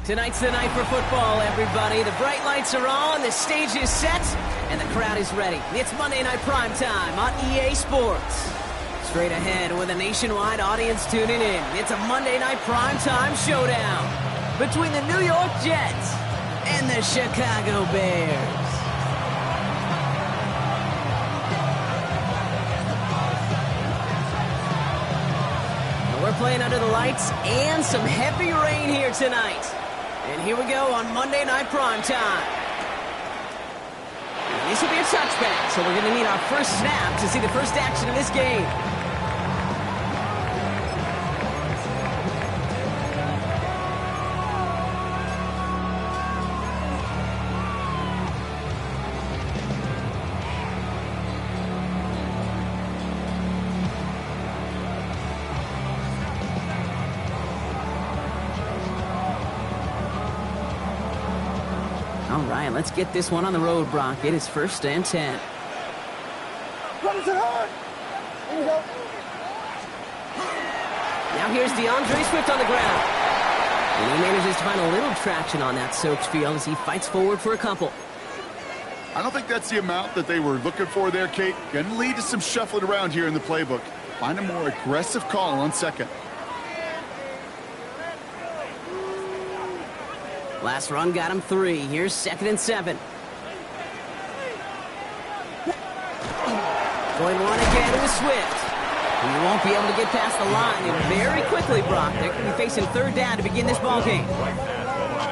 Tonight's the night for football, everybody. The bright lights are on, the stage is set, and the crowd is ready. It's Monday Night Primetime on EA Sports. Straight ahead with a nationwide audience tuning in, it's a Monday Night Primetime showdown between the New York Jets and the Chicago Bears. We're playing under the lights and some heavy rain here tonight. And here we go on Monday Night Primetime. This will be a touchback, so we're going to need our first snap to see the first action of this game. All right, let's get this one on the road, Brock. It is 1st and 10. Now here's DeAndre Swift on the ground. And he manages to find a little traction on that soaked field as he fights forward for a couple. I don't think that's the amount that they were looking for there, Kate. Going to lead to some shuffling around here in the playbook. Find a more aggressive call on second. Last run got him 3. Here's 2nd and 7. Going one again with Swift. He won't be able to get past the line. And very quickly, Brock, they're going to be facing 3rd down to begin this ball game.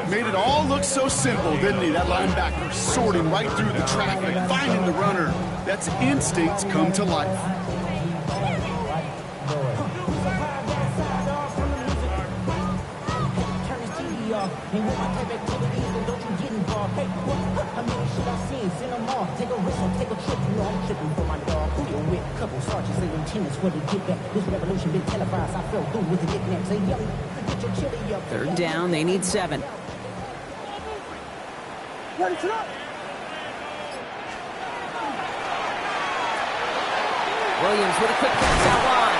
Made it all look so simple, didn't he? That linebacker sorting right through the traffic, finding the runner. That's instincts come to life. And with my type activities, then don't you get involved. Hey, how many shit I seen? Send them off. Take a risk or take a trip. You know I'm tripping for my dog. Who you with? Couple sergeants and lieutenants where they get back. This revolution been televised. I fell through with the knickknacks. Hey, yo, get your chili up. 3rd down, they need 7. Ready to up. Williams with a quick pass out wide.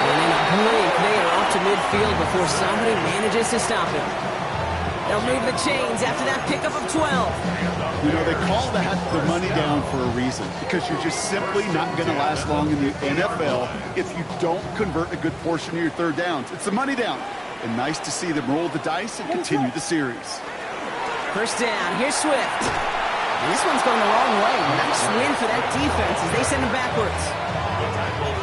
And in a blink, they are off to midfield before somebody manages to stop him. They'll move the chains after that pickup of 12. You know, they call that the money down for a reason, because you're just simply not going to last long in the NFL if you don't convert a good portion of your 3rd downs. It's the money down. And nice to see them roll the dice and continue the series. 1st down, here's Swift. And this one's going the wrong way. Nice win for that defense as they send him backwards.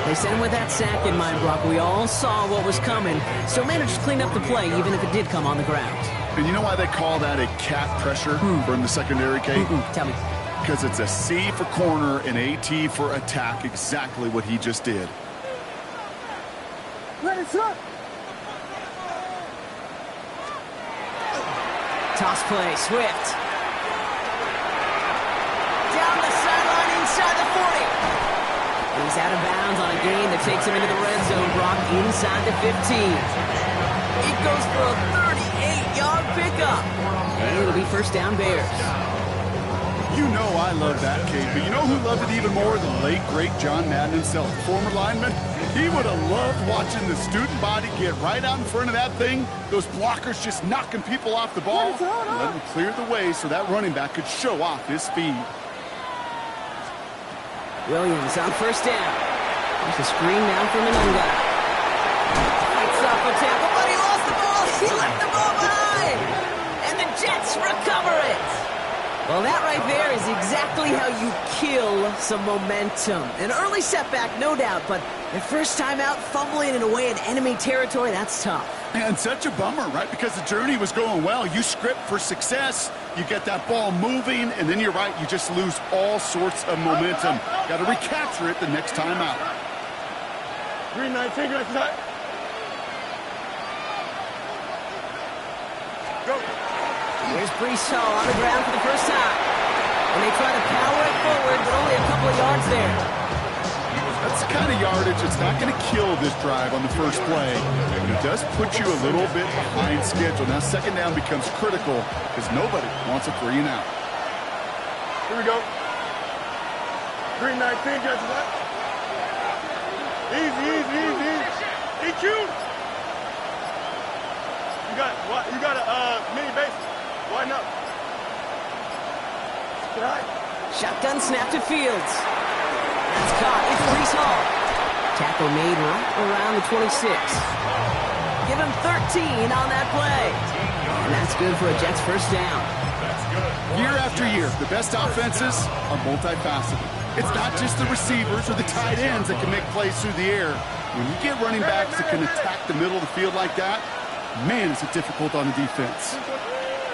They sent him with that sack in mind, Brock. We all saw what was coming, so managed to clean up the play, even if it did come on the ground. And you know why they call that a cat pressure from the secondary, Kate? Tell me. Because it's a C for corner and a T for attack, exactly what he just did. Ready, sir. Toss play, Swift. Down the sideline inside the 40. He's out of bounds on a gain that takes him into the red zone, Brock, inside the 15. It goes for a 38-yard pickup. And it'll be first down Bears. You know I love that, Kate, but you know who loved it even more? The late, great John Madden himself, former lineman. He would have loved watching the student body get right out in front of that thing, those blockers just knocking people off the ball, and let him clear the way so that running back could show off his speed. Williams on first down. There's a screen down from Anunga. Fights up for Tampa, but he lost the ball. He left the ball behind. And the Jets recover it. Well, that right there is exactly how you kill some momentum. An early setback, no doubt, but the first time out, fumbling in away in enemy territory, that's tough. And such a bummer, right? Because the journey was going well. You script for success, you get that ball moving, and then you're right, you just lose all sorts of momentum. Got to recapture it the next time out. Green 19, go ahead. Go. Here's Breece Hall on the ground for the first time. And they try to power it forward, but only a couple of yards there. That's the kind of yardage that's not going to kill this drive on the first play. But it does put you a little bit behind schedule. Now second down becomes critical because nobody wants a 3 and out. Here we go. Green 19, go ahead. Easy. EQ. You got a mini base. Why not? Shotgun snap to Fields. That's caught. It's Breece Hall. Tackle made right around the 26. Give him 13 on that play. And that's good for a Jets first down. Year after year, the best offenses are multifaceted. It's not just the receivers or the tight ends that can make plays through the air. When you get running backs that can attack the middle of the field like that, man, is it difficult on the defense.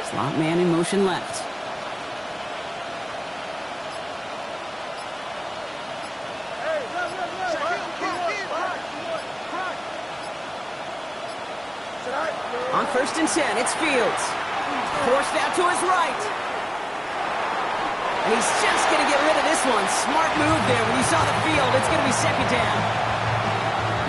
Slot man in motion left. On first and 10, it's Fields. Forced out to his right. And he's just going to get rid of this one. Smart move there. When you saw the field, it's going to be second down.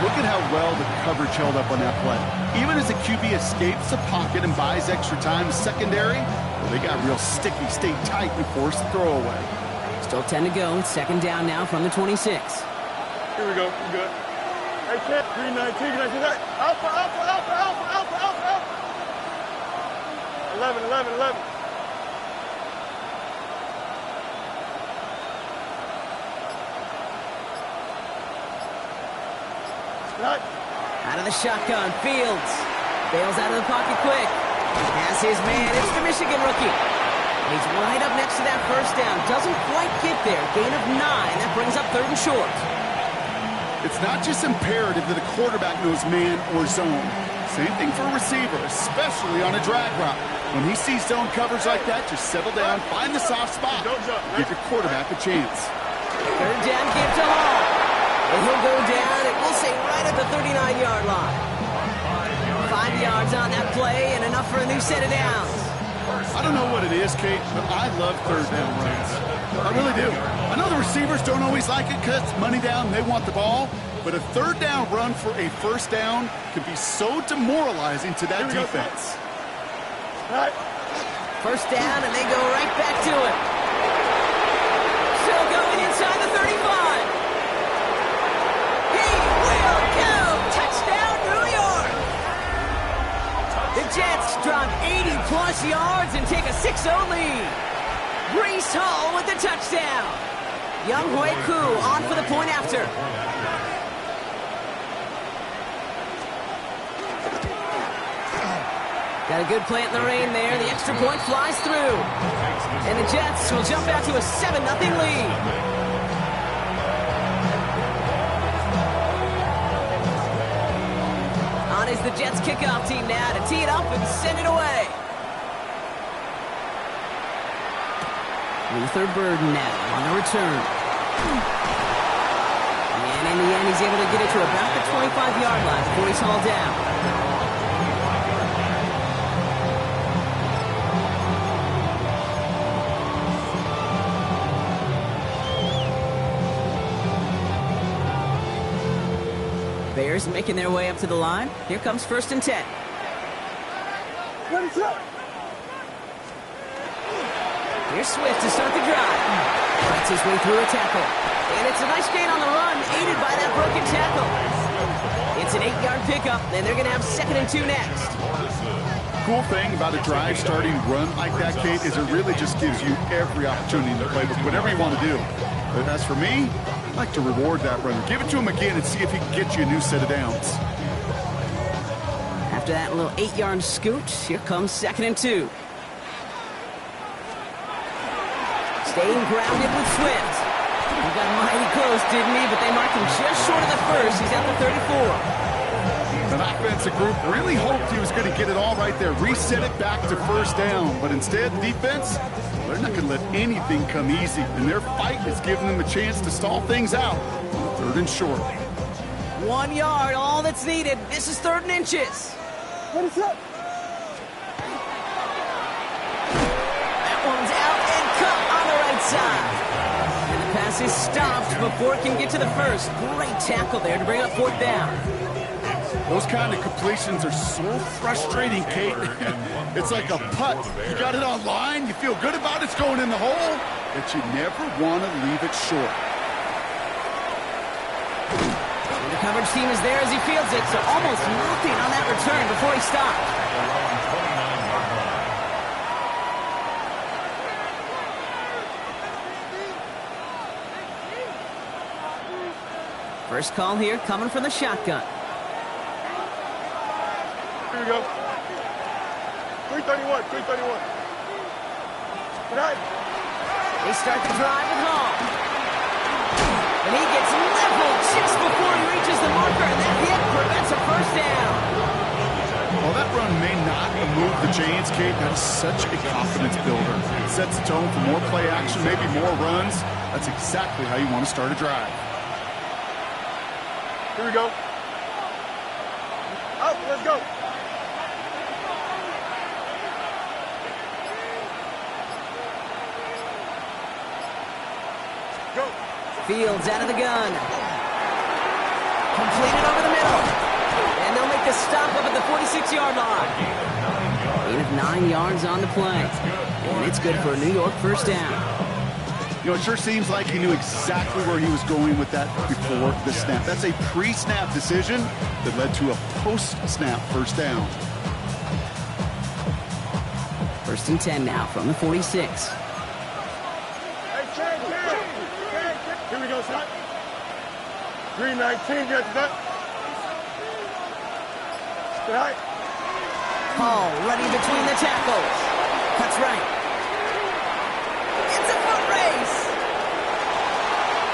Look at how well the coverage held up on that play. Even as the QB escapes the pocket and buys extra time, the secondary, well, they got real sticky, stayed tight, and forced the throwaway. Still 10 to go. It's second down now from the 26. Here we go. We good. Hey, kid. Green 19, can I see that? Alpha. 11. Right. Out of the shotgun, Fields. Bails out of the pocket quick. Has his man. It's the Michigan rookie. He's right up next to that first down. Doesn't quite get there. Gain of 9. That brings up third and short. It's not just imperative that a quarterback knows man or zone. Same thing for a receiver, especially on a drag route. When he sees zone coverage like that, just settle down, find the soft spot, give your quarterback a chance. Third down, give to Hall. And he'll go down, and we'll say right at the 39-yard line. 5 yards on that play, and enough for a new set of downs. I don't know what it is, Kate, but I love third down runs. I really do. I know the receivers don't always like it because it's money down, they want the ball. But a third down run for a first down can be so demoralizing to that defense. Right. First down, and they go right back to it. Still going inside the 35. He will go. Touchdown, New York. The Jets drop 80-plus yards and take a 6-0 lead. Breece Hall with the touchdown. Younghoe Koo on for the point after. Got a good play in the rain there. The extra point flies through. And the Jets will jump out to a 7-0 lead. On is the Jets kickoff team now to tee it up and send it away. Luther Burden now on the return. And in the end, he's able to get it to about the 25-yard line before he's hauled down. Bears making their way up to the line. Here comes first and 10. Here's Swift to start the drive. Fights his way through a tackle. And it's a nice gain on the run, aided by that broken tackle. It's an 8-yard pickup, and they're going to have 2nd and 2 next. Cool thing about a drive starting run like that, Kate, is it really just gives you every opportunity to play with whatever you want to do. But as for me, I like to reward that runner. Give it to him again and see if he can get you a new set of downs. After that little 8-yard scoot, here comes 2nd and 2. Staying grounded with Swift. He got mighty close, didn't he? But they marked him just short of the first. He's at the 34. The offensive group really hoped he was going to get it all right there, reset it back to 1st down. But instead, the defense, they're not going to let anything come easy. And their fight is giving them a chance to stall things out. 3rd and short. 1 yard, all that's needed. This is 3rd and inches. What is up? That one's out and cut on the right side. And the pass is stopped before it can get to the first. Great tackle there to bring up 4th down. Those kind of completions are so frustrating, Kate. It's like a putt. You got it on line, you feel good about it's going in the hole, but you never want to leave it short. And the coverage team is there as he fields it, so almost nothing on that return before he stopped. First call here coming from the shotgun. Here we go. 331, 331. Good night. They start the drive with Hall. And he gets leveled just before he reaches the marker, and that hit prevents a 1st down. Well, that run may not have moved the chains, Kate. That is such a confidence builder. It sets the tone for more play action, maybe more runs. That's exactly how you want to start a drive. Here we go. Up, let's go. Go. Fields out of the gun. Completed over the middle. And they'll make the stop up at the 46-yard line. Gain of 9 yards on the play. And it's good for a New York 1st down. You know, it sure seems like he knew exactly where he was going with that before the snap. That's a pre-snap decision that led to a post-snap 1st down. 1st and 10 now from the 46. Here we go, son. 319, get that. Right. Hall running between the tackles. Cuts right. It's a foot race.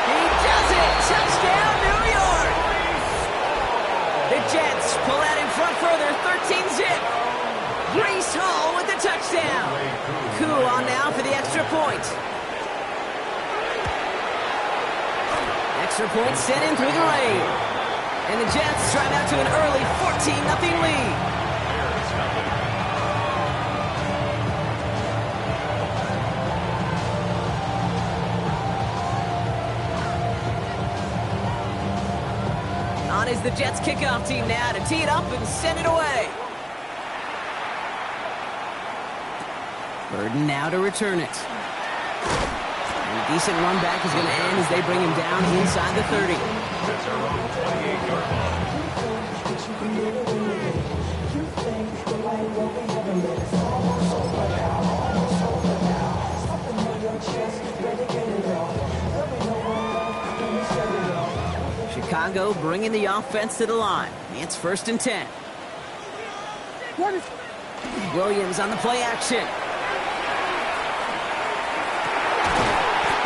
He does it. Touchdown, New York. The Jets pull out in front further, 13-zip. Breece Hall with the touchdown. Koo on now for the extra point. Extra point sent in through the lane. And the Jets drive out to an early 14-0 lead. On is the Jets kickoff team now to tee it up and send it away. Burden now to return it. And a decent run back is going to end as they bring him down inside the 30. Chicago bringing the offense to the line. It's 1st and 10. Williams on the play action.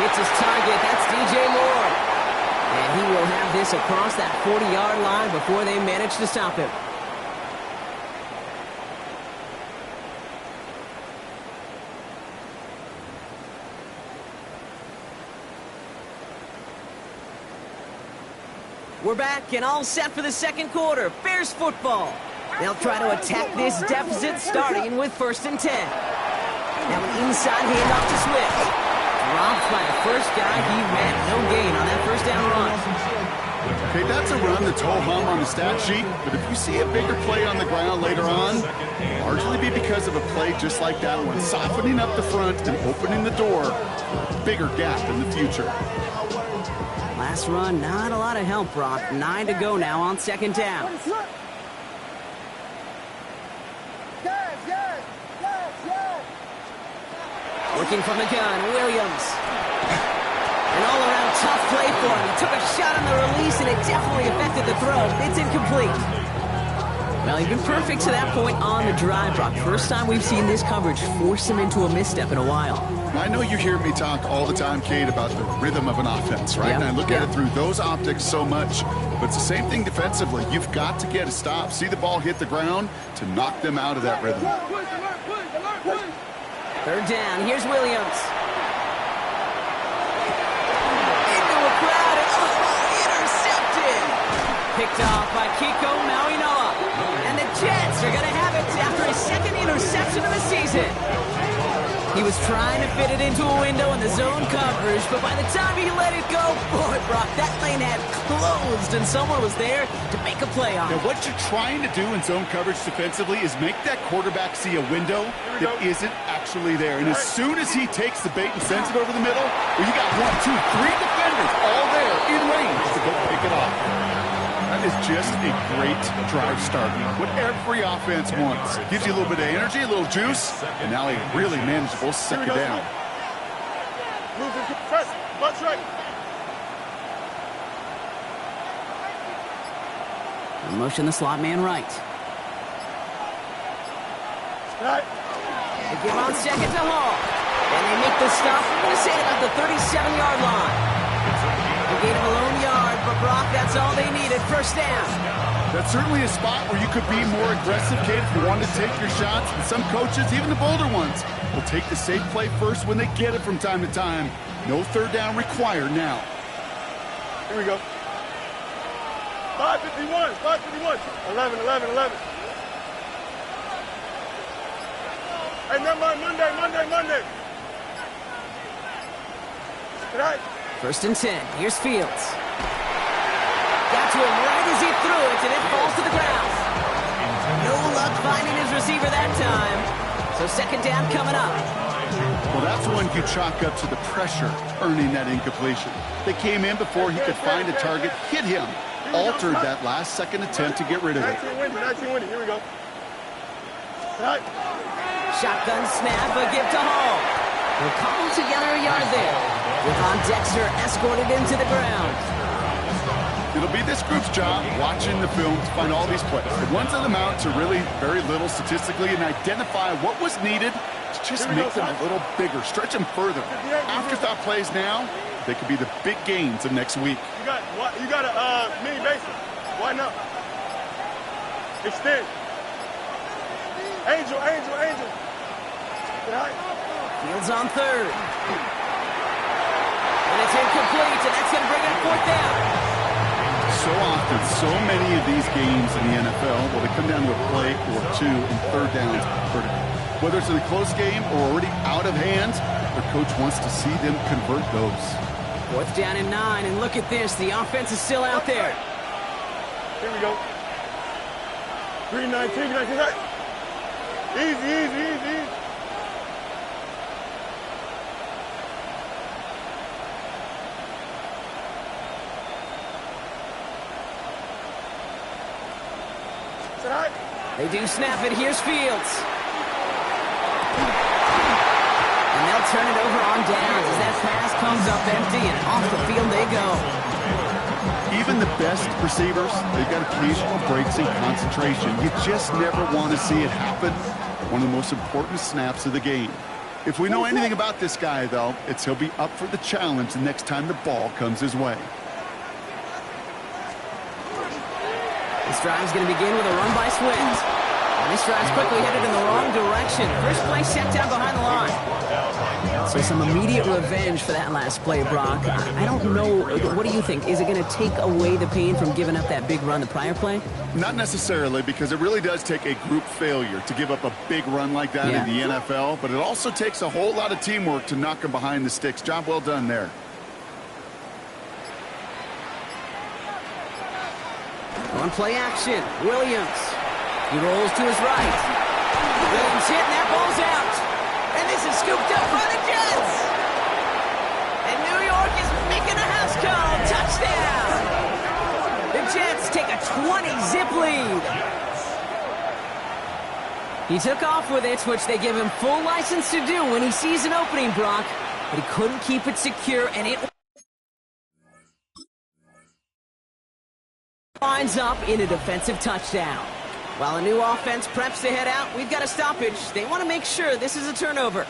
It's his target. That's DJ Moore. And he will have this across that 40-yard line before they manage to stop him. We're back and all set for the 2nd quarter. Bears football. They'll try to attack this deficit starting with 1st and 10. Now an inside handoff to Swift. Dropped by the first guy he met. No gain on that 1st down run. Okay, that's a run that's ho-hum on the stat sheet, but if you see a bigger play on the ground later on, largely be because of a play just like that one, softening up the front and opening the door, bigger gap in the future. Last run, not a lot of help, Brock. 9 to go now on second down. Working from the gun, Williams. An all-around tough play for him. He took a shot on the release, and it definitely affected the throw. It's incomplete. Well, he's been perfect to that point on the drive, Brock. First time we've seen this coverage force him into a misstep in a while. I know you hear me talk all the time, Kate, about the rhythm of an offense, right? Yep. And I look at it through those optics so much. But it's the same thing defensively. You've got to get a stop, see the ball hit the ground to knock them out of that rhythm. Third down. Here's Williams. Into a crowd. Intercepted. Picked off by Kiko Mauinoa. And the Jets are going to have it after his second interception of the season. He was trying to fit it into a window in the zone coverage, but by the time he let it go, boy, Brock, that lane had closed, and someone was there to make a play on it. Now, what you're trying to do in zone coverage defensively is make that quarterback see a window that isn't actually there. And as soon as he takes the bait and sends it over the middle, well, you got 1, 2, 3 defenders all there in range to go pick it off. That is just a great drive start. What every offense wants. Gives you a little bit of energy, a little juice, and now a really manageable second down. Move into press. Butt right. Motion the slot man right. Right. They give on second to Hall. And they make the stop, I'm going to say about the 37-yard line. They gave him a lone yard, but Brock, that's all they needed. First down. That's certainly a spot where you could be more aggressive, kid, if you want to take your shots. And some coaches, even the bolder ones, will take the safe play first when they get it from time to time. No third down required now. Here we go. 551, 551. 11, 11, 11. Hey, never mind. Monday. Right. First and 10. Here's Fields. Got to him right as he threw it, and it falls to the ground. No luck finding his receiver that time. So second down coming up. Well, that's one you chalk up to the pressure earning that incompletion. They came in before he could find a target, hit him, altered that last-second attempt to get rid of it. 19 winning. Here we go. Right. Shotgun snap, a give to Hall. They'll cobble together a yard there. Devon Dexter escorted him to the ground. It'll be this group's job watching the film to find all these plays. The ones that amount to really very little statistically and identify what was needed to just make them a little bigger, stretch them further. Afterthought plays now, they could be the big gains of next week. You got a mini basin. Why not? Extend. Angel. Right. Fields on third. And it's incomplete, and that's going to bring it fourth down. So often, so many of these games in the NFL, well, they come down to a play or two and third downs vertically. Whether it's in a close game or already out of hand, their coach wants to see them convert those. Fourth down and 9, and look at this. The offense is still out there. Here we go. 319. Easy. Right. They do snap it. Here's Fields. And they'll turn it over on downs as that pass comes up empty, and off the field they go. Even the best receivers, they've got occasional breaks in concentration. You just never want to see it happen. One of the most important snaps of the game. If we know anything about this guy, though, it's he'll be up for the challenge the next time the ball comes his way. This drive's going to begin with a run by Swins. And this drive's quickly headed in the wrong direction. First play set down behind the line. So some immediate revenge for that last play, Brock. I don't know. What do you think? Is it going to take away the pain from giving up that big run the prior play? Not necessarily, because it really does take a group failure to give up a big run like that in the NFL. But it also takes a whole lot of teamwork to knock them behind the sticks. Job well done there. On play action, Williams. He rolls to his right. Williams hit, and that ball's out. And this is scooped up by the Jets. And New York is making a house call. Touchdown. The Jets take a 20-zip lead. He took off with it, which they give him full license to do when he sees an opening, Brock. But he couldn't keep it secure, and it winds up in a defensive touchdown. While a new offense preps to head out, we've got a stoppage. They want to make sure this is a turnover.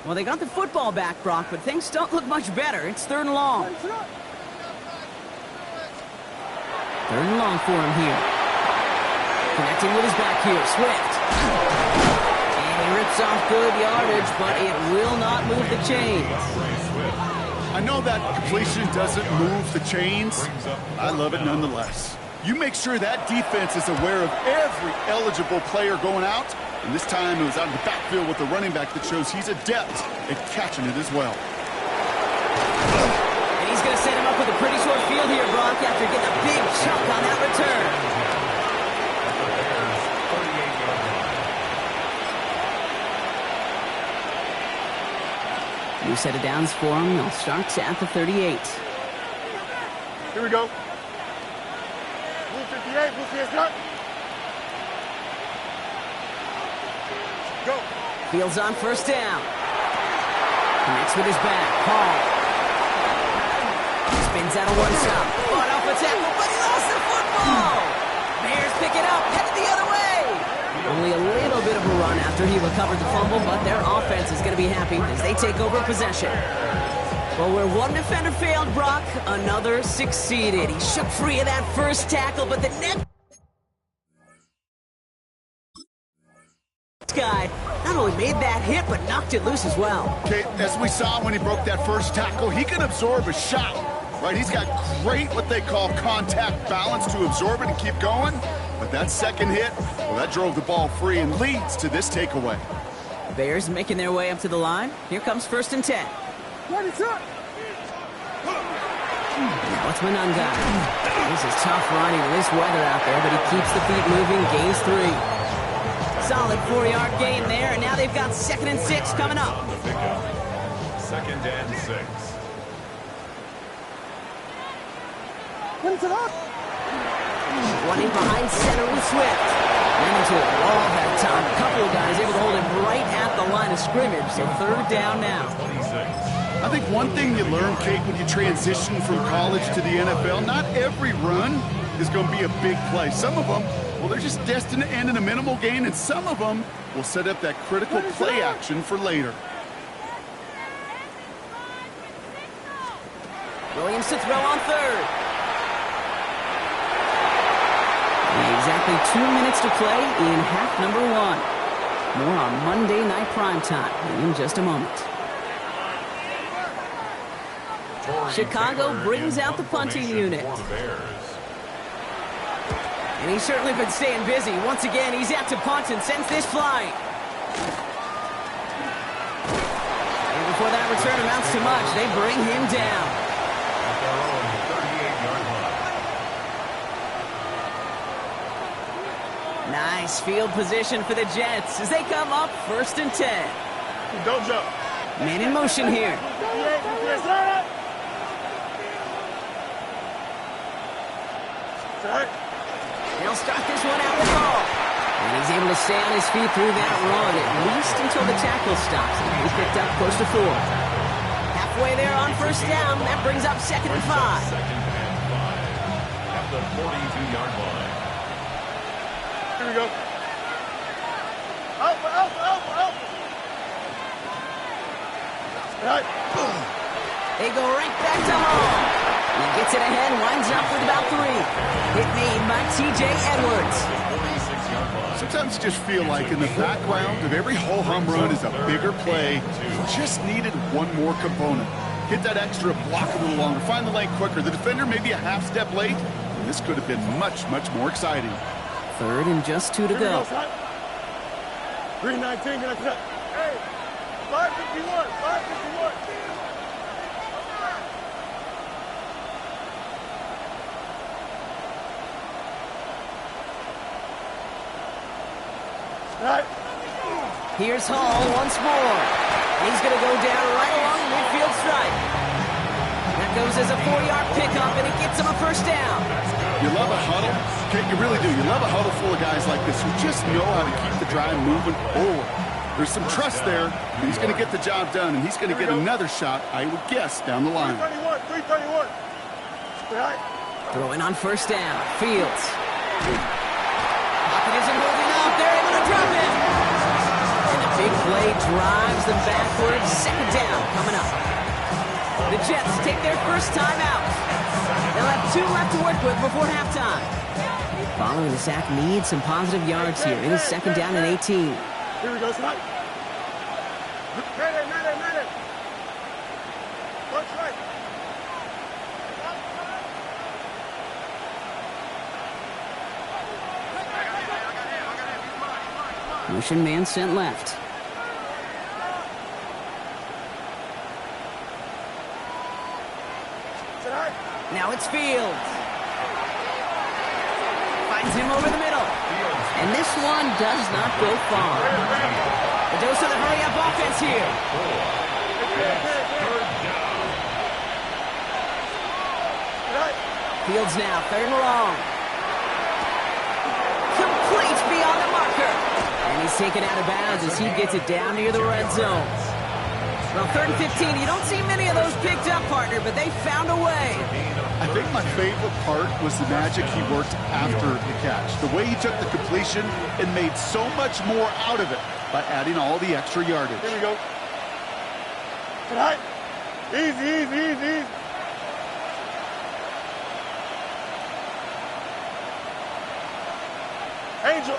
Well, they got the football back, Brock, but things don't look much better. It's 3rd and long. 3rd and long for him here. Connecting with his back here, Swift. And he rips off good yardage, but it will not move the chains. I know that completion doesn't move the chains. I love it nonetheless. You make sure that defense is aware of every eligible player going out. And this time it was out of the backfield with a running back that shows he's adept at catching it as well. And he's going to set him up with a pretty short field here, Brock, after getting a big chunk on that return. New set of downs for him. They'll start at the 38. Here we go. Blue 58, blue 58, go. Fields on 1st down. Connects with his back. Paul. Spins out of one stop. Fought off a tackle, but he lost the football. Bears pick it up, headed the other way. Only a little bit of a run after he recovered the fumble, but their offense is going to be happy as they take over possession. Well, where one defender failed, Brock, another succeeded. He shook free of that first tackle, but the next guy not only made that hit, but knocked it loose as well. Okay, as we saw when he broke that first tackle, he can absorb a shot, right? He's got great, what they call contact balance to absorb it and keep going. But that second hit, well, that drove the ball free and leads to this takeaway. The Bears making their way up to the line. Here comes 1st and 10. Now it's Manunga. This is tough running with this weather out there, but he keeps the feet moving, gains 3. Solid 4-yard gain there, and now they've got 2nd and 6 coming up. 2nd and 6. 20 behind center with Swift. Ran into a wall that time. A couple of guys able to hold him right at the line of scrimmage, so 3rd down now. 26. I think one thing you learn, Kate, when you transition from college to the NFL, not every run is going to be a big play. Some of them, well, they're just destined to end in a minimal gain, and some of them will set up that critical play action for later. Williams to throw on 3rd. Exactly 2 minutes to play in half number 1. More on Monday Night Primetime in just a moment. Chicago brings out the punting unit. And he's certainly been staying busy. Once again, he's out to punt and sends this flying. And before that return amounts to much, they bring him down. At their own 38-yard line. Nice field position for the Jets as they come up 1st and 10. Don't jump. Man in motion here. They'll start this one out the ball. And he's able to stay on his feet through that run, at least until the tackle stops. And he's picked up close to 4. Halfway there on 1st down. That brings up 2nd and 5. 2nd and 5. At the 42-yard line. Here we go. Alpha, alpha, alpha, alpha. Right. They go right back to Hall. He gets it ahead, winds up with about 3. Hit made by T.J. Edwards. Sometimes you just feel like in the background of every ho-hum run is a bigger play. You just needed one more component. Hit that extra block a little longer. Find the lane quicker. The defender maybe a half step late. And this could have been much, much more exciting. 3rd and just 2 to go. 3:19, can I cut? Hey, 5:51, 5:51. Right. Here's Hall once more. And he's going to go down right along the midfield stripe. That goes as a 4-yard pickup, and it gets him a first down. You love a huddle. Okay, you really do. You love a huddle full of guys like this who just know how to keep the drive moving forward. There's some trust there. He's going to get the job done, and he's going to get another shot, I would guess, down the line. 3:31. Right. Throwing on first down. Fields. Pocket isn't holding up. They're able to drop it. And the big play drives them backwards. 2nd down coming up. The Jets take their first time out. They'll have 2 left to work with before halftime. Following the sack needs some positive yards here. It is 2nd down and 18. Here we go, son. Mayday. Watch right. Motion man sent left. Now it's Fields. Finds him over the middle. And this one does not go far. A dose of the hurry-up offense here. Fields now, 3rd and long. Complete beyond the marker. And he's taken out of bounds as he gets it down near the red zone. Well, 3rd and 15, you don't see many of those picked up, partner, but they found a way. I think my favorite part was the magic he worked after the catch. The way he took the completion and made so much more out of it by adding all the extra yardage. Here we go. Right. Easy. Angel.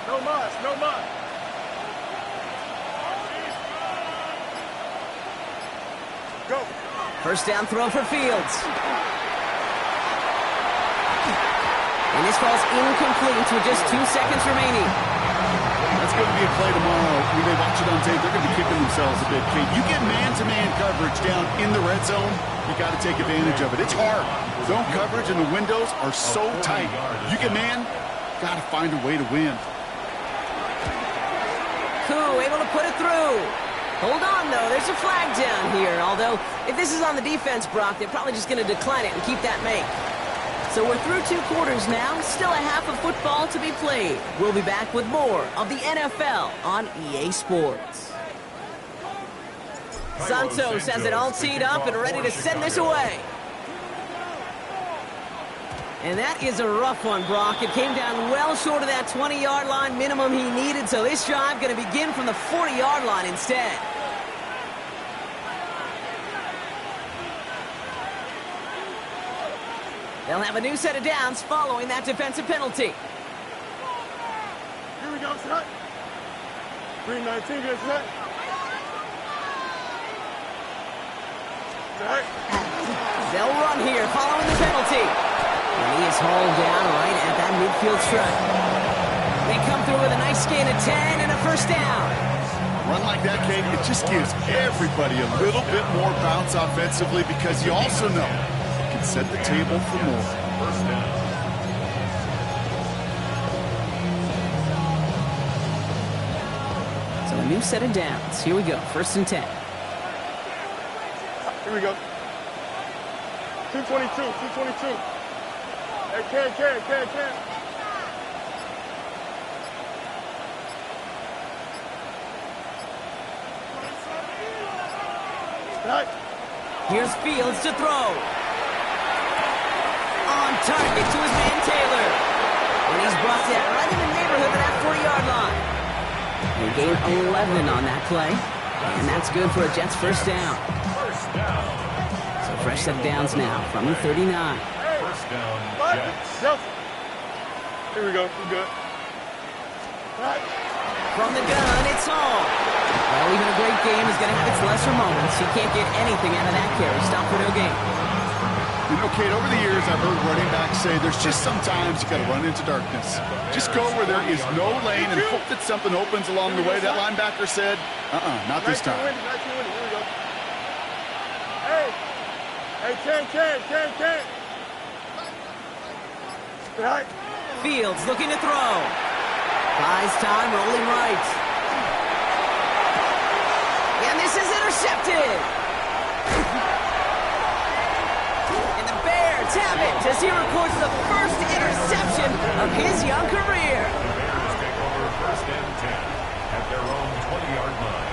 No mas. Go. First down throw for Fields. And this falls incomplete with just 2 seconds remaining. That's going to be a play tomorrow. When they watch it on tape, they're going to be kicking themselves a bit, Kate. You get man-to-man coverage down in the red zone, you got to take advantage of it. It's hard. Zone coverage and the windows are so tight. You get man, got to find a way to win. Koo able to put it through. Hold on, though. There's a flag down here. Although, if this is on the defense, Brock, they're probably just going to decline it and keep that make. So we're through 2 quarters now. Still a half of football to be played. We'll be back with more of the NFL on EA Sports. Santos has it all teed up and ready to send this away. And that is a rough one, Brock. It came down well short of that 20-yard line minimum he needed, so this drive going to begin from the 40-yard line instead. They'll have a new set of downs following that defensive penalty. Here we go, son. 3:19, good set. They'll run here following the penalty. And he is hauled down right at that midfield stripe. They come through with a nice gain of 10 and a first down. Run like that, Kate, it just gives everybody a little bit more bounce offensively because you also know it can set the table for more. First down. So a new set of downs. Here we go, 1st and 10. Here we go. 222. Hey, can. Right. Here's Fields to throw. On target to his man Taylor. And he's brought down right in the neighborhood of that 40-yard line. They gain 11 on that play. And that's good for a Jets first down. First down. So fresh set of downs now from the 39. First down, Jets. Yep. Here we go. We're good. Right. From the gun, it's Hall. Well, even a great game is going to have its lesser moments. He can't get anything out of that carry. Stop for no gain. You know, Kate, over the years, I've heard running backs say there's just sometimes you got to run into darkness. Just go where there is no lane and hope that something opens along the way. That linebacker said, not this time. Here we go. Hey, Ken. Right. Fields looking to throw. Buys time, rolling right. And this is intercepted. And the Bears have it as he records the first interception of his young career. Bears take over first and 10 at their own 20-yard line.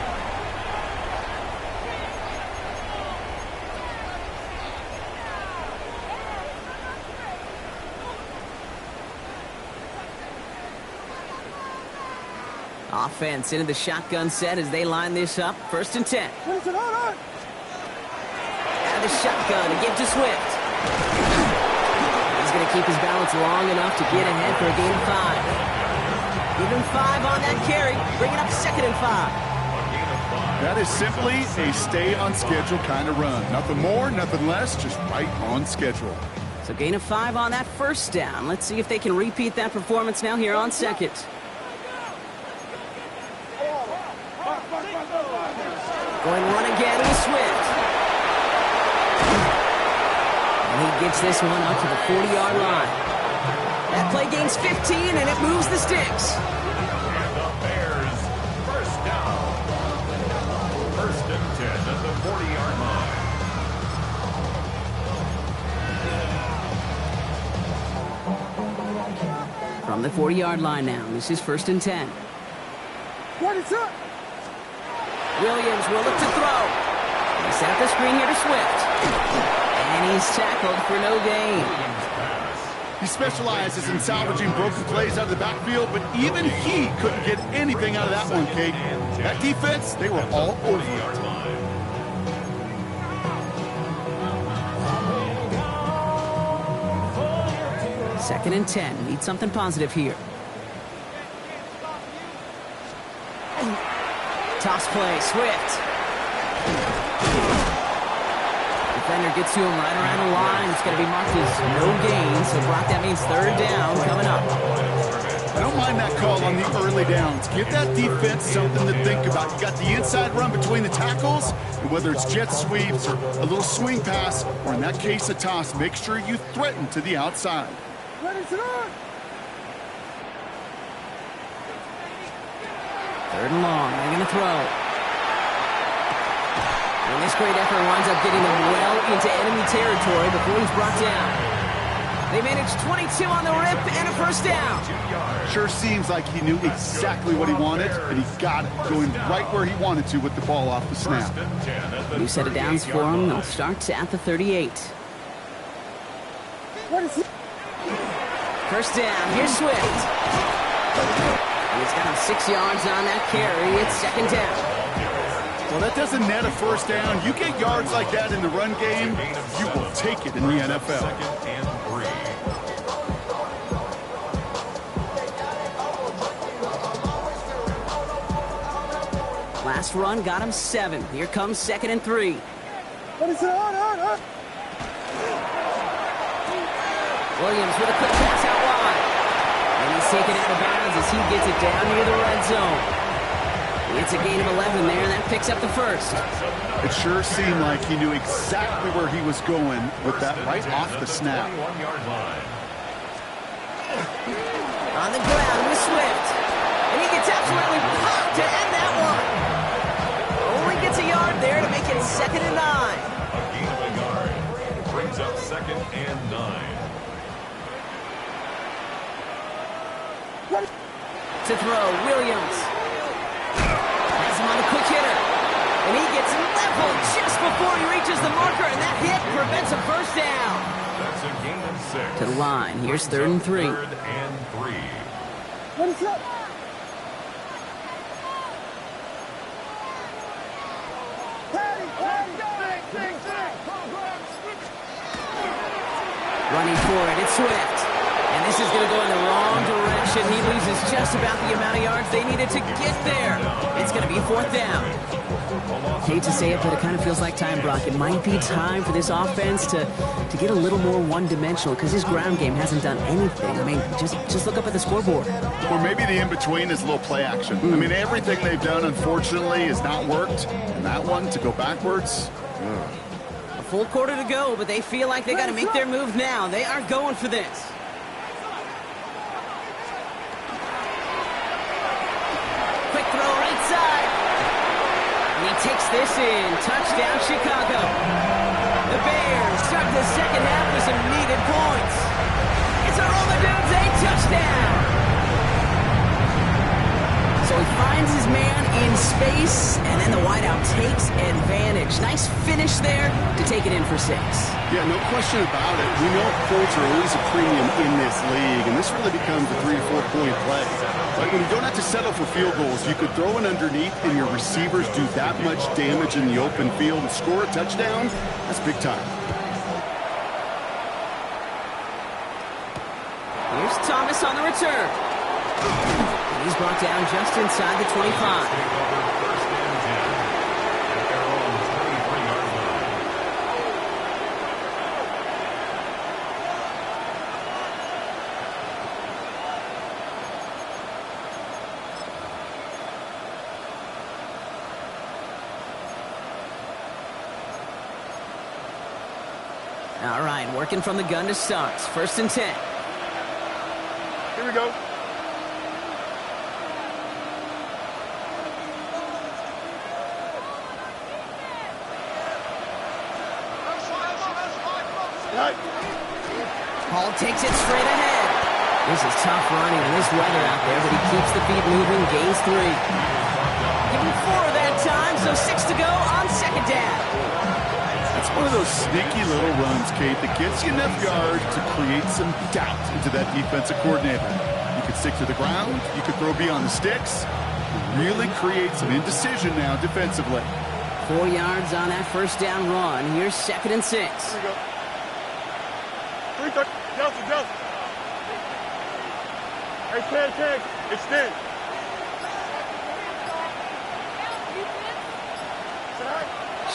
Offense into the shotgun set as they line this up. First and 10. Out of the shotgun to give to Swift. He's going to keep his balance long enough to get ahead for a gain of 5. Give him 5 on that carry. Bring it up second and 5. That is simply a stay on schedule kind of run. Nothing more, nothing less, just right on schedule. So gain of 5 on that first down. Let's see if they can repeat that performance now here on second. Going run again with Swift. And he gets this one up to the 40-yard line. That play gains 15, and it moves the sticks. And the Bears, first down. First and 10 at the 40-yard line. From the 40-yard line now, this is first and 10. What is up? Williams will look to throw. He set up the screen here to Swift. And he's tackled for no gain. He specializes in salvaging broken plays out of the backfield, but even he couldn't get anything out of that one, Kate. That defense, they were all over it. Second and 10. Need something positive here. Toss play, Swift. Defender gets to him right around the line. It's going to be marked as no gain. So, Brock, that means third down coming up. I don't mind that call on the early downs. Give that defense something to think about. You got the inside run between the tackles, and whether it's jet sweeps or a little swing pass, or in that case, a toss, make sure you threaten to the outside. Third and long. They're going to throw. And this great effort winds up getting them well into enemy territory before he's brought down. They managed 22 on the rip and a first down. Sure seems like he knew exactly what he wanted, and he got it, going right where he wanted to with the ball off the snap. New set of downs for him. They'll start at the 38. First down. Here's Swift. He's got him 6 yards on that carry. It's second down. Well, that doesn't net a first down. You get yards like that in the run game, you will take it in the NFL. Second and 3. Last run got him 7. Here comes second and 3. Williams with a quick pass out wide. And he's taken out of bounds as he gets it down near the red zone. It's a gain of 11 there, and that picks up the first. It sure seemed like he knew exactly where he was going with that right off the snap. On the ground with Swift. And he gets absolutely popped to end that one. Only gets a yard there to make it second and 9. A gain of a yard brings up second and 9. To throw, Williams. Has him on the quick hitter. And he gets leveled just before he reaches the marker, and that hit prevents a first down. That's a gain of 6. To the line. Here's third and 3. Third and 3. What is up? Running for it, it's Swift. And This is going to go in the wrong direction. He loses just about the amount of yards they needed to get there. It's going to be 4th down. Hate to say it, but it kind of feels like time, Brock. It might be time for this offense to get a little more one-dimensional because his ground game hasn't done anything. I mean, just look up at the scoreboard. Or maybe the in-between is a little play action. I mean, everything they've done, unfortunately, has not worked. And that one, to go backwards, A full quarter to go, but they feel like they got to make their move now. They are going for this. Quick throw right side. And he takes this in. Touchdown, Chicago. The Bears start the second half with some needed points. It's a roll the dudes, a touchdown. So he finds his man in space, and then the wideout takes advantage. Nice finish there to take it in for 6. yeah, no question about it. We know points are always a premium in this league, and this really becomes a 3 or 4 point play. Like when you don't have to settle for field goals, you could throw it underneath, and your receivers do that much damage in the open field and score a touchdown. That's big time. Here's Thomas on the return. And he's brought down just inside the 25. First and 10 at their own 23-yard line. All right, working from the gun to start. 1st and 10. Here we go. Right. Hall takes it straight ahead. This is tough running in this weather out there, but he keeps the feet moving, gains 3. Give him 4 that time, so 6 to go on 2nd down. It's one of those sneaky little runs, Kate, that gets you enough yards to create some doubt into that defensive coordinator. You could stick to the ground. You could throw beyond the sticks. Really create some indecision now defensively. 4 yards on that 1st down run. Here's 2nd and 6. Here we go. Just. Hey, Ken, extend.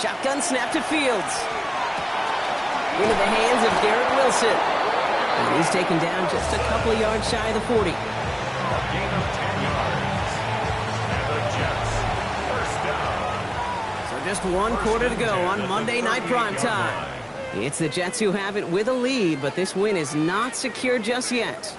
Shotgun snap to Fields. Into the hands of Garrett Wilson. And he's taken down just a couple of yards shy of the 40. A gain of 10 yards. And the Jets, 1st down. So just 1 quarter to go on Monday Night Primetime. It's the Jets who have it with a lead, but this win is not secure just yet.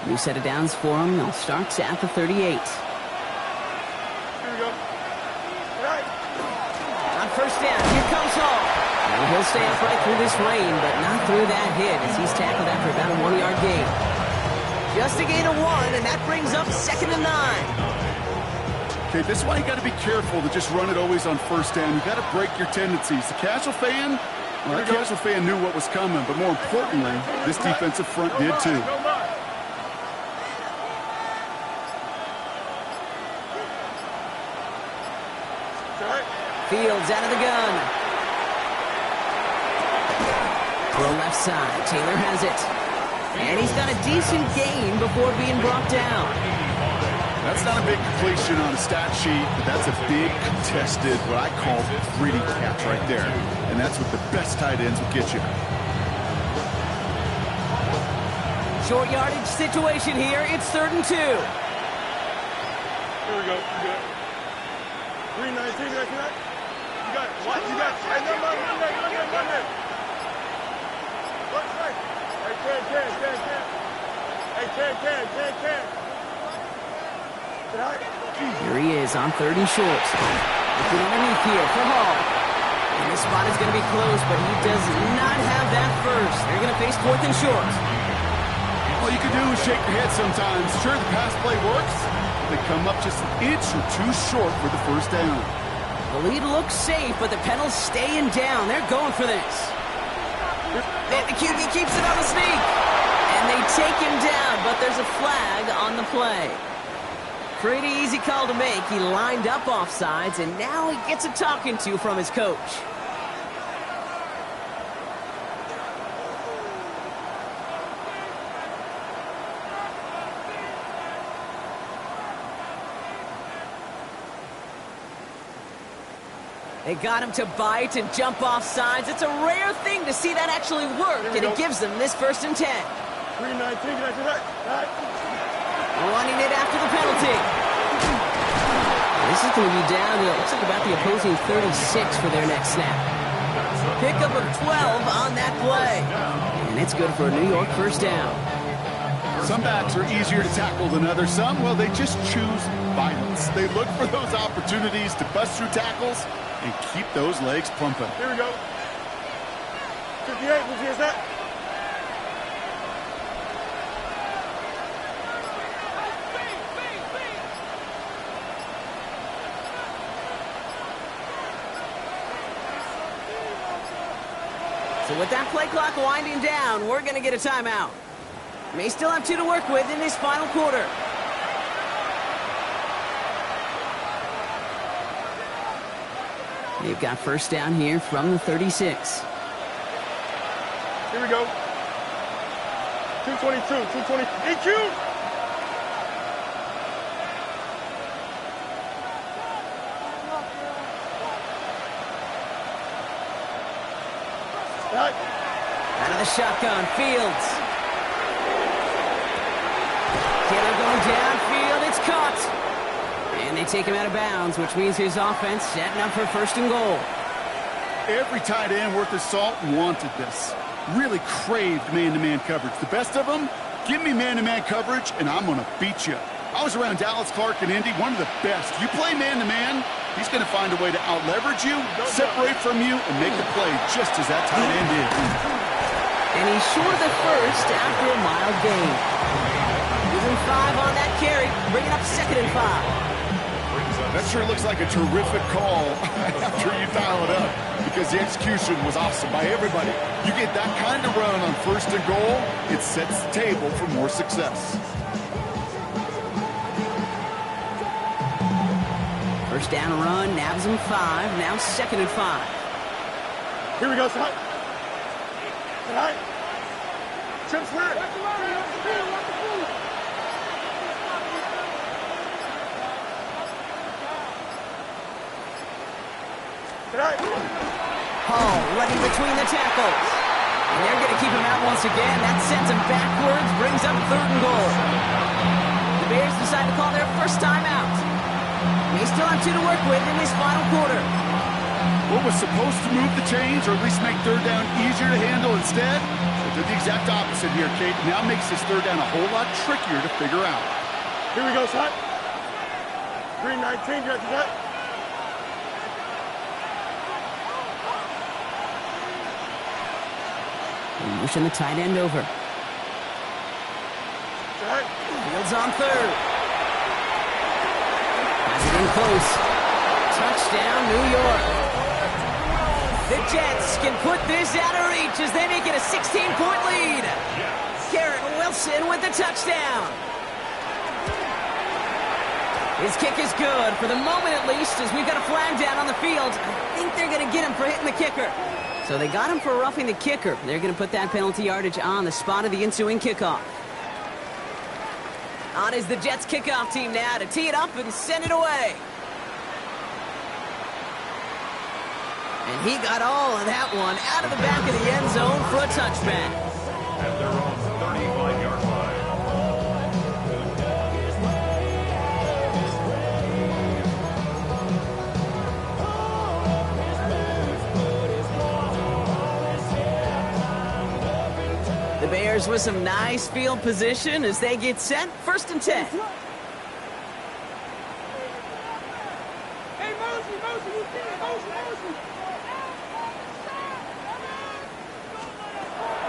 New set of downs for him. They'll start at the 38. Here we go. Right. On 1st down, here comes Hall. And he'll stay upright through this rain, but not through that hit as he's tackled after about a 1-yard gain. Just a gain of 1, and that brings up 2nd and 9. Okay, this is why you got to be careful to just run it always on 1st down. You got to break your tendencies. The casual fan knew what was coming, but more importantly, this defensive front did too. Fields out of the gun. Throw left side. Taylor has it. And he's got a decent gain before being brought down. That's not a big completion on a stat sheet, but that's a big contested, what I call gritty catch right there. And that's what the best tight ends will get you. Short yardage situation here. It's 3rd and 2. Here we go. Good. 319, you got it? You got it. What? You got it. Hey, no. What's right? Hey, Ken. Hey, Ken. Here he is on 3rd and short. Looking underneath here for Hall. And this spot is going to be close, but he does not have that first. They're going to face 4th and short. All you can do is shake your head sometimes. Sure, the pass play works. They come up just an inch or 2 short for the 1st down. The lead looks safe, but the Pendles staying down. They're going for this. And the QB keeps it on the sneak. And they take him down, but there's a flag on the play. Pretty easy call to make. He lined up offsides, and now he gets a talking to from his coach. They got him to bite and jump off sides. It's a rare thing to see that actually work, and it gives them this 1st and 10. 3-19, Running it after the penalty. This is going to be down to, looks like about the opposing 36 for their next snap. Pickup of 12 on that play. And it's good for a New York 1st down. Some backs are easier to tackle than others. Some, well, they just choose violence. They look for those opportunities to bust through tackles and keep those legs pumping. Here we go. 58, who's here's that? So with that play clock winding down, we're going to get a timeout. May still have 2 to work with in this final quarter. They've got 1st down here from the 36. Here we go. 222, 220. EQ! Out of the shotgun, Fields. Taylor going downfield, it's caught. And they take him out of bounds, which means his offense setting up for 1st and goal. Every tight end worth his salt wanted this. Really craved man-to-man coverage. The best of them, give me man-to-man coverage, and I'm going to beat you. I was around Dallas Clark and Indy, one of the best. You play man-to-man, he's going to find a way to out-leverage you, separate from you, and make the play just as that tight end is. And he's short of the 1st after a mild gain. Using 5 on that carry, bringing up 2nd and 5. That sure looks like a terrific call after you dial it up, because the execution was awesome by everybody. You get that kind of run on 1st and goal, it sets the table for more success. 1st down run, nabs him 5, now 2nd and 5. Here we go, son. Tonight. Trips hurt. Tonight. Hall running between the tackles. And they're going to keep him out once again. That sends him backwards, brings up 3rd and goal. The Bears decide to call their 1st timeout. They still have 2 to work with in this final quarter. What was supposed to move the chains, or at least make 3rd down easier to handle instead, they did the exact opposite here, Kate. Now makes this 3rd down a whole lot trickier to figure out. Here we go, son. 3-19, you got to that? Motion the tight end over. Fields on 3rd. Has it in close. Touchdown, New York. The Jets can put this out of reach as they make it a 16-point lead. Garrett Wilson with the touchdown. His kick is good, for the moment at least, as we've got a flag down on the field. I think they're going to get him for hitting the kicker. So they got him for roughing the kicker. They're going to put that penalty yardage on the spot of the ensuing kickoff. On is the Jets kickoff team now to tee it up and send it away. And he got all of that one out of the back of the end zone for a touchback. At their own 35-yard line. The Bears with some nice field position as they get set. 1st and 10.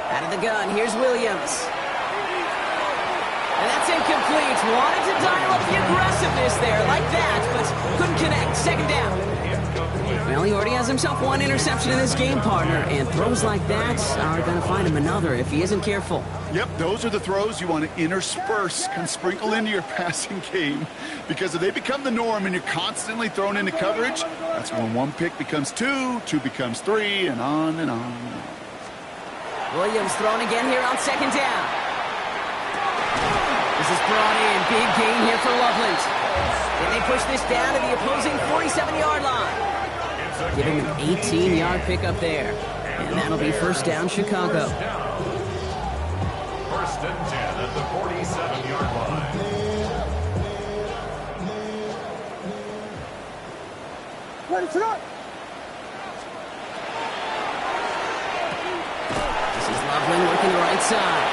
Out of the gun, here's Williams. And that's incomplete. Wanted to dial up the aggressiveness there like that, but couldn't connect. 2nd down. Well, he already has himself one interception in this game, partner, and throws like that are going to find him another if he isn't careful. Yep, those are the throws you want to intersperse and sprinkle into your passing game, because if they become the norm and you're constantly thrown into coverage, that's when one pick becomes two, two becomes three, and on and on and on. Williams thrown again here on second down. This is brought in. Big gain here for Loveland. And they push this down to the opposing 47-yard line. Giving him an 18-yard pickup there. And that'll be first down, Chicago. First and 10 at the 47-yard line. Ready to go. This is Loveland working the right side.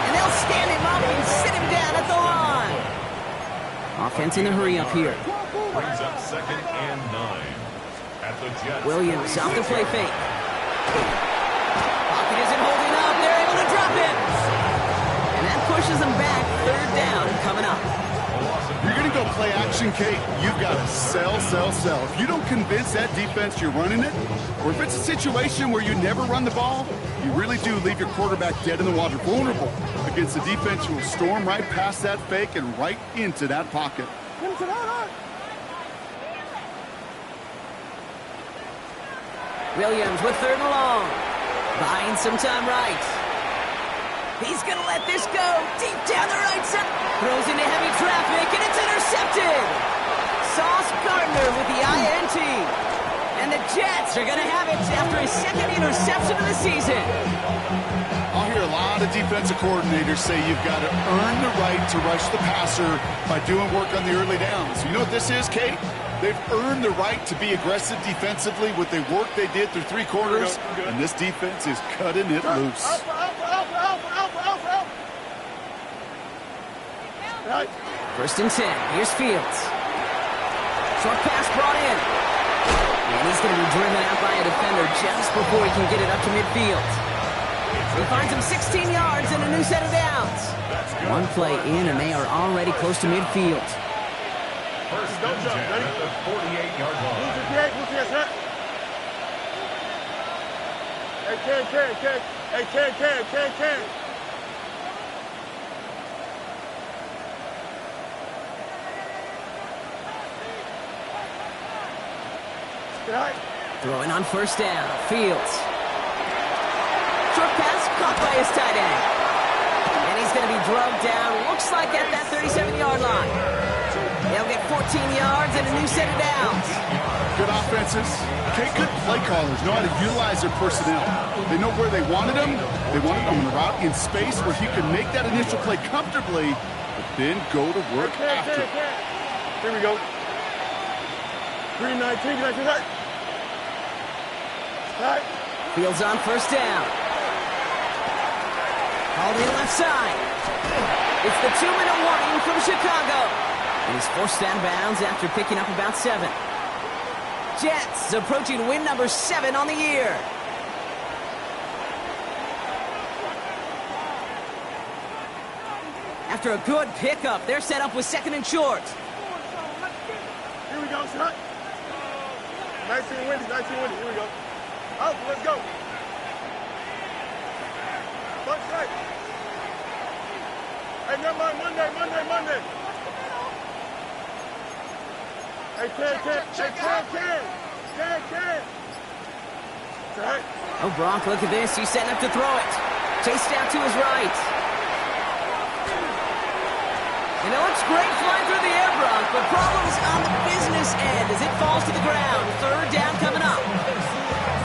And they'll stand him up and sit him down at the line. Offense in a hurry up here. Brings up second and 9. At the Jets. Williams off the play fake. Pocket isn't holding up. They're able to drop it. And that pushes them back. Third down coming up. If you're going to go play action, Kate, you've got to sell, sell, sell. If you don't convince that defense you're running it, or if it's a situation where you never run the ball, you really do leave your quarterback dead in the water, vulnerable against a defense who will storm right past that fake and right into that pocket. Williams with third and long. Buying some time right. He's going to let this go. Deep down the right side. Throws into heavy traffic, and it's intercepted. Sauce Gardner with the INT. And the Jets are going to have it after his second interception of the season. I'll hear a lot of defensive coordinators say you've got to earn the right to rush the passer by doing work on the early downs. You know what this is, Kate? They've earned the right to be aggressive defensively with the work they did through three quarters, and this defense is cutting it loose. First and 10. Here's Fields. Short pass brought in. And he's going to be driven out by a defender just before he can get it up to midfield. He finds him 16 yards and a new set of downs. One play in, and they are already close to midfield. First and 10 at the 48-yard line. Hey, Throwing on first down. Fields. Short pass caught by his tight end. And he's going to be drugged down, looks like at that 37-yard line. They'll get 14 yards and a new set of downs. Good offenses. Okay, good play callers know how to utilize their personnel. They know where they wanted them. They wanted them on the route in space where he could make that initial play comfortably, but then go to work after. Here we go. 319, right. Fields on first down. Called in left side. It's the 2-minute warning from Chicago. And he's forced out of bounds after picking up about 7. Jets approaching win number 7 on the year. After a good pickup, they're set up with second and short. Here we go, son. 19 windy. Here we go. Out, let's go. Bunch right. Hey, never mind, Monday. Hey, Ken. Right. Oh, Brock, look at this. He's setting up to throw it. Chased out to his right. And it looks great flying through the air, Brock, but problems on the business end as it falls to the ground. Third down coming up.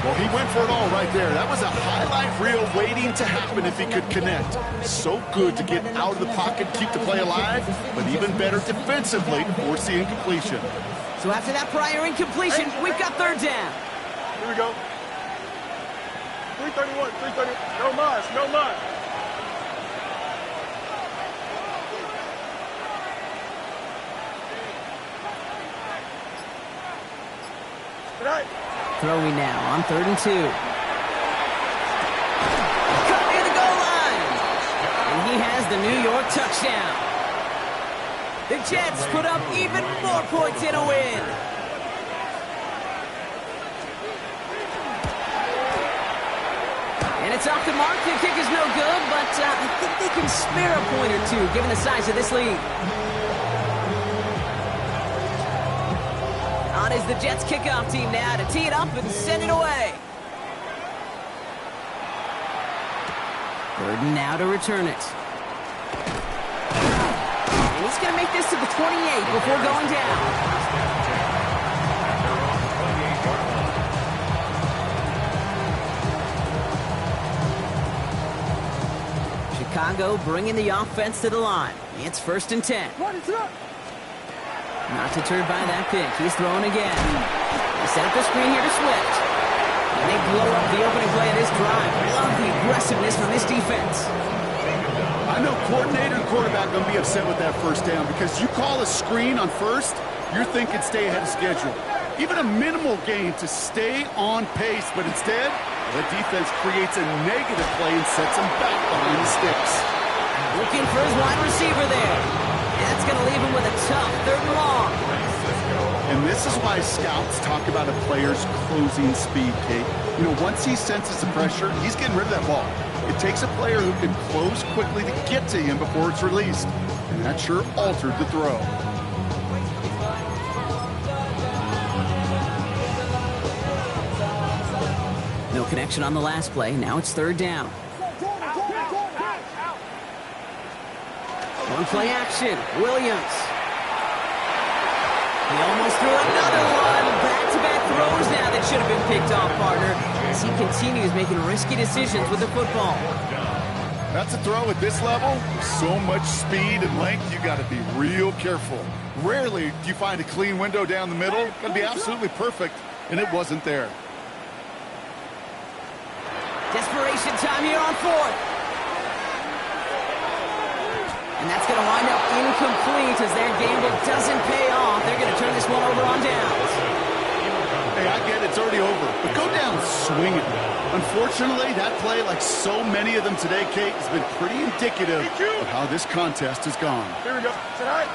Well, he went for it all right there. That was a highlight reel waiting to happen if he could connect. So good to get out of the pocket, keep the play alive, but even better defensively, force the incompletion. So after that prior incompletion, we've got third down. Here we go. 331. No mas. Right. Throwing now on 3rd and 2. Cut near the goal line. And he has the New York touchdown. The Jets put up even more points in a win. It's off the mark. The kick is no good, but I think they can spare a point or two, given the size of this lead. On is the Jets kickoff team now to tee it up and send it away. Burden now to return it. And he's going to make this to the 28 before going down. Chicago bringing the offense to the line. It's 1st and 10. Not deterred by that pick. He's throwing again. He set up the screen here to Swift. And they blow up the opening play of this drive. Love the aggressiveness from this defense. I know coordinator and quarterback going to be upset with that first down because you call a screen on first, you're thinking stay ahead of schedule. Even a minimal gain to stay on pace, but instead, the defense creates a negative play and sets him back behind the sticks. Looking for his wide receiver there. That's going to leave him with a tough 3rd and long. And this is why scouts talk about a player's closing speed, Kate. You know, once he senses the pressure, he's getting rid of that ball. It takes a player who can close quickly to get to him before it's released. And that sure altered the throw. No connection on the last play. Now it's 3rd down. One play action. Williams. He almost threw another one. Back-to-back throws now that should have been picked off, partner, as he continues making risky decisions with the football. That's a throw at this level. So much speed and length, you got to be real careful. Rarely do you find a clean window down the middle. Got to be absolutely perfect, and it wasn't there. Desperation time here on 4th. And that's going to wind up incomplete as their gamble doesn't pay off. They're going to turn this one over on downs. Hey, I get it's already over, but go down swinging. Unfortunately, that play, like so many of them today, Kate, has been pretty indicative of how this contest has gone. Here we go. Tonight.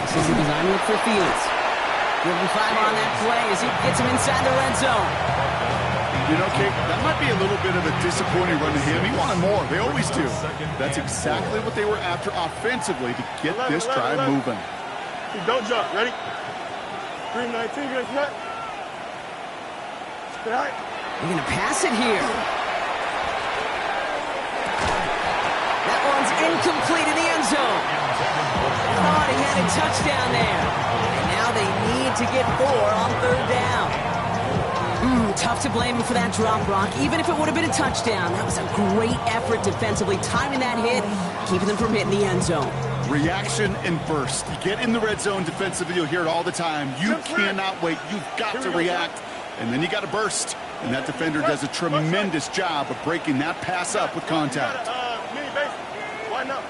This is a design look for Fields. Give him 5 on that play as he gets him inside the red zone. You know, Kate, that might be a little bit of a disappointing run to him. He wanted more. They always do. That's exactly what they were after offensively to get this drive moving. Don't jump. Ready? 3-19. You guys got? Tonight. They're going to pass it here. That one's incomplete in the end zone. Thought he had a touchdown there. And now they need to get 4 on 3rd down. Tough to blame him for that drop, Brock. Even if it would have been a touchdown, that was a great effort defensively, timing that hit, keeping them from hitting the end zone. Reaction and burst. You get in the red zone defensively, you'll hear it all the time. You cannot wait. You've got to react, and then you got to burst. And that defender does a tremendous job of breaking that pass up with contact. Mini base. Why not?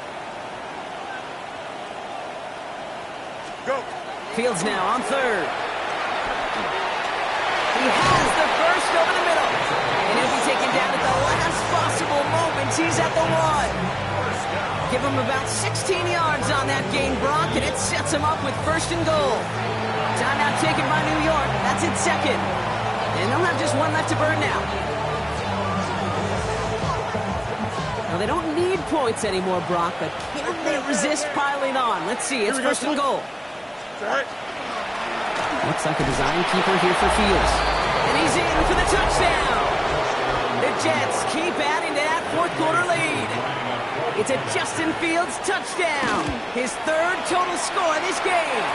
Go. Fields now on 3rd. He has the burst over the middle. And he'll be taken down at the last possible moment. He's at the 1. Give him about 16 yards on that gain, Brock, and it sets him up with 1st and goal. Timeout taken by New York. That's its 2nd. And they'll have just 1 left to burn now. Now, they don't need points anymore, Brock, but can they resist piling on? Let's see. It's 1st and goal. Looks like a design keeper here for Fields. And he's in for the touchdown. The Jets keep adding to that 4th quarter lead. It's a Justin Fields touchdown. His 3rd total score this game.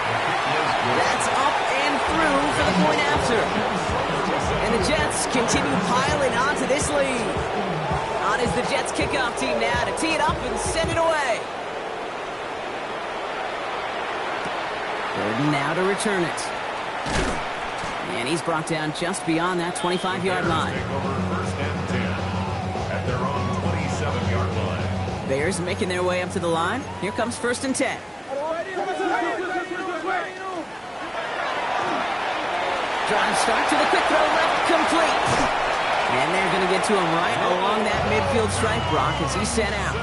That's up and through for the point after. And the Jets continue piling onto this lead. On is the Jets kickoff team now to tee it up and send it away. Burden now to return it. And he's brought down just beyond that 25-yard line. First and 10 at their own 27-yard line. Bears making their way up to the line. Here comes 1st and 10. Drive start to the quick throw left, complete. And they're going to get to him right along that midfield stripe, Brock, as he set out.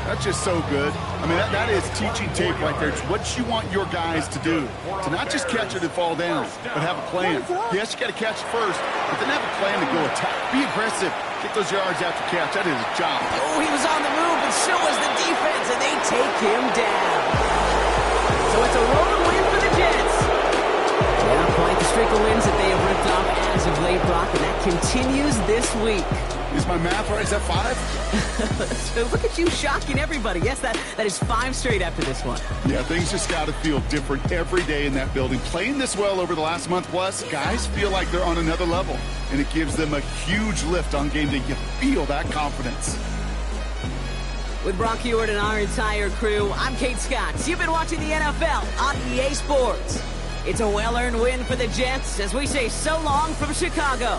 That's just so good. I mean, that is teaching tape right there. It's what you want your guys to do. To not just catch it and fall down, but have a plan. Yes, you got to catch it first, but then have a plan to go attack. Be aggressive. Get those yards after catch. That is his job. Oh, he was on the move, but so was the defense, and they take him down. So it's a rolling win for the Jets. Yeah, quite the streak of wins that they have ripped off as of late, Brock, and that continues this week. Is my math right? Is that 5? So look at you shocking everybody. Yes, that is 5 straight after this one. Yeah, things just got to feel different every day in that building. Playing this well over the last month plus, guys feel like they're on another level, and it gives them a huge lift on game day. You feel that confidence. With Brock Huard and our entire crew, I'm Kate Scott. You've been watching the NFL on EA Sports. It's a well-earned win for the Jets as we say so long from Chicago.